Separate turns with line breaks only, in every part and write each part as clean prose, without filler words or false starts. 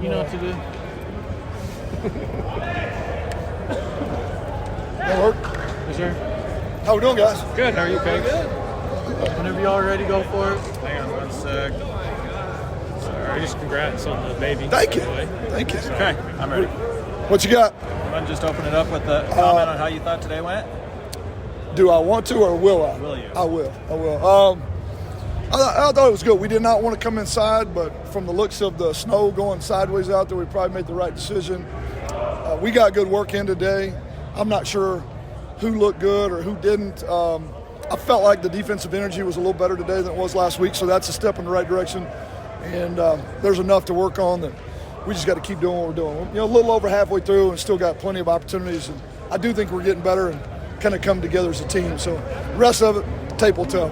You know what to do.
That work?
Yes, sir.
How we doing, guys?
Good. How are you, Craig? Whenever y'all are ready, go for it.
Hang on one sec.
Sorry. Just congrats on the baby.
Thank you.
by the way.
Thank you.
Okay, I'm ready.
What you got?
You want to just open it up with a comment on how you thought today went?
Do I want to or will I?
Will you?
I will. I thought it was good. We did not want to come inside, but from the looks of the snow going sideways out there, we probably made the right decision. We got good work in today. I'm not sure who looked good or who didn't. I felt like the defensive energy was a little better today than it was last week, so that's a step in the right direction. And there's enough to work on that we just got to keep doing what we're doing. You know, a little over halfway through and still got plenty of opportunities. And I do think we're getting better and kind of come together as a team. So the rest of it, tape will tell.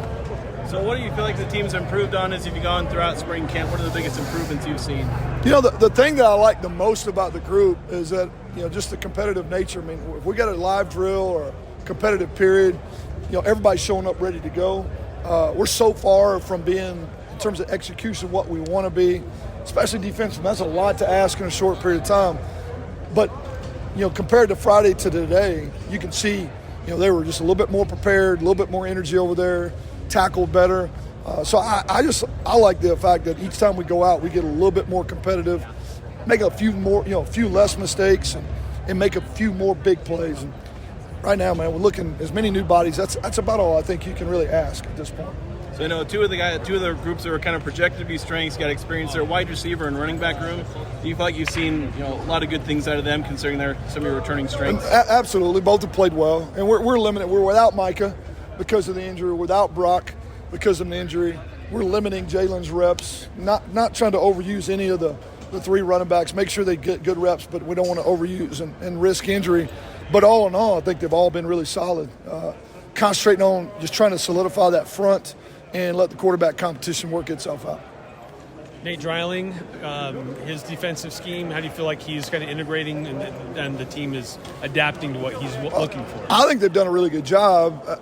So what do you feel like the team's improved on as you've gone throughout spring camp? What are the biggest improvements you've seen?
You know, the thing that I like the most about the group is that, you know, just the competitive nature. I mean, if we got a live drill or a competitive period, you know, everybody's showing up ready to go. We're so far from being, in terms of execution, what we want to be, especially defensive. That's a lot to ask in a short period of time. But, you know, compared to Friday to today, you can see, you know, they were just a little bit more prepared, a little bit more energy over there, tackled better. So I like the fact that each time we go out, we get a little bit more competitive, make a few more, you know, a few less mistakes, and make a few more big plays. And right now, man, we're looking as many new bodies. That's about all I think you can really ask at this point.
So I know two of the groups that were kind of projected to be strengths got experience their wide receiver and running back room. Do you feel like you've seen, you know, a lot of good things out of them, considering they're some of your returning strengths?
Absolutely, both have played well, and we're limited. We're without Micah because of the injury, without Brock because of the injury. We're limiting Jalen's reps, not trying to overuse any of the three running backs. Make sure they get good reps, but we don't want to overuse and risk injury. But all in all, I think they've all been really solid. Concentrating on just trying to solidify that front and let the quarterback competition work itself out.
Nate Dreiling, his defensive scheme, how do you feel like he's kind of integrating and the team is adapting to what he's looking for?
I think they've done a really good job.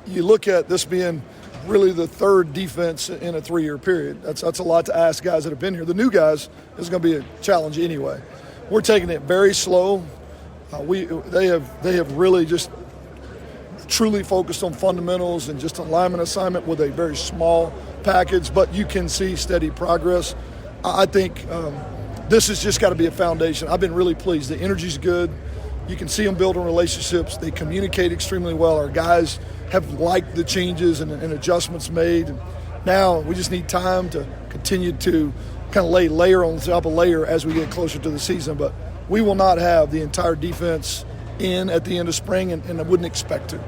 You look at this being really the third defense in a 3-year period. That's a lot to ask guys that have been here. The new guys is going to be a challenge anyway. We're taking it very slow. They have really just truly focused on fundamentals and just alignment assignment with a very small package, but you can see steady progress. I think this has just got to be a foundation. I've been really pleased. The energy's good. You can see them building relationships. They communicate extremely well. Our guys have liked the changes and adjustments made. And now we just need time to continue to kind of lay layer on top of layer as we get closer to the season. But we will not have the entire defense in at the end of spring, and I wouldn't expect to.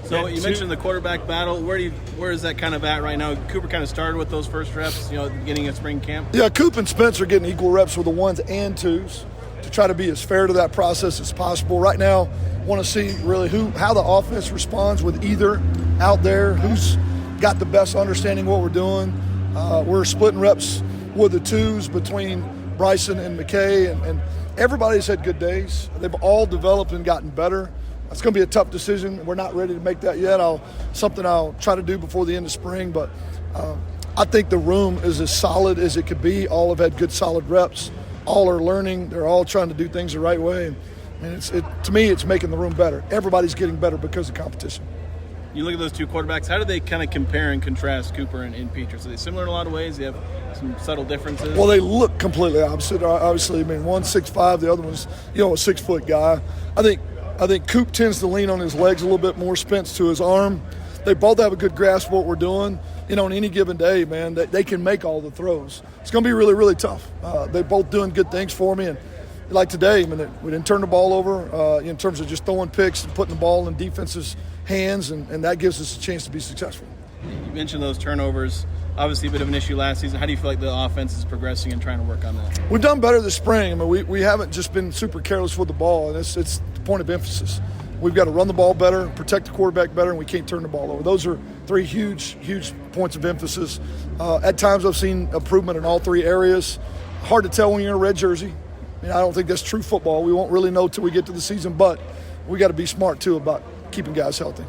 So you mentioned the quarterback battle. Where is that kind of at right now? Cooper kind of started with those first reps, you know, at the beginning of spring camp.
Yeah, Coop and Spence are getting equal reps with the ones and twos to try to be as fair to that process as possible. Right now, want to see really how the offense responds with either out there, who's got the best understanding of what we're doing. We're splitting reps with the twos between Bryson and McKay, and everybody's had good days. They've all developed and gotten better. It's going to be a tough decision. We're not ready to make that yet. Something I'll try to do before the end of spring, but I think the room is as solid as it could be. All have had good, solid reps. All are learning. They're all trying to do things the right way. And to me, it's making the room better. Everybody's getting better because of competition.
You look at those two quarterbacks, how do they kind of compare and contrast Cooper and Peters? Are they similar in a lot of ways? They have some subtle differences?
Well, they look completely opposite. Obviously, I mean, one's 6'5", the other one's, you know, a 6-foot guy. I think Coop tends to lean on his legs a little bit more, Spence to his arm. They both have a good grasp of what we're doing. You know, on any given day, man, they can make all the throws. It's going to be really, really tough. They're both doing good things for me. And like today, I mean, we didn't turn the ball over in terms of just throwing picks and putting the ball in defense's hands, and that gives us a chance to be successful.
You mentioned those turnovers. Obviously a bit of an issue last season. How do you feel like the offense is progressing and trying to work on that?
We've done better this spring. I mean, we haven't just been super careless with the ball, and it's the point of emphasis. We've got to run the ball better, protect the quarterback better, and we can't turn the ball over. Those are three huge points of emphasis. At times I've seen improvement in all three areas. Hard to tell when you're in a red jersey. I mean, I don't think that's true football. We won't really know till we get to the season, but we got to be smart, too, about keeping guys healthy.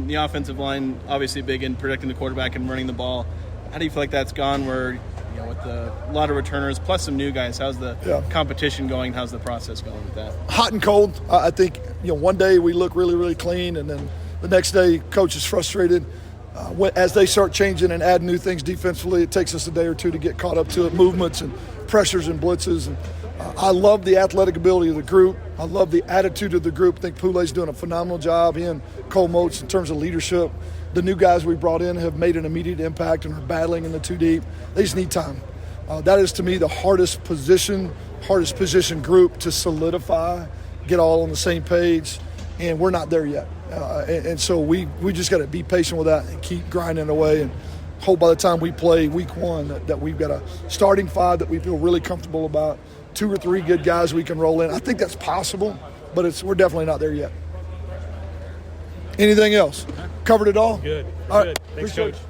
The offensive line, obviously big in protecting the quarterback and running the ball. How do you feel like that's gone where with a lot of returners plus some new guys. How's the competition going? How's the process going with that?
Hot and cold. I think one day we look really, really clean, and then the next day coach is frustrated. As they start changing and adding new things defensively, it takes us a day or two to get caught up to it, movements and pressures and blitzes. And I love the athletic ability of the group. I love the attitude of the group. I think Poulet's doing a phenomenal job. He and Cole Motes in terms of leadership. The new guys we brought in have made an immediate impact and are battling in the two deep. They just need time. That is, to me, the hardest position group to solidify, get all on the same page, and we're not there yet. And so we just got to be patient with that and keep grinding away and hope by the time we play week one that we've got a starting five that we feel really comfortable about, 2 or 3 good guys we can roll in. I think that's possible, but we're definitely not there yet. Anything else? Covered it all?
Good.
All
Good.
right.
Thanks,
Appreciate
Coach.
it.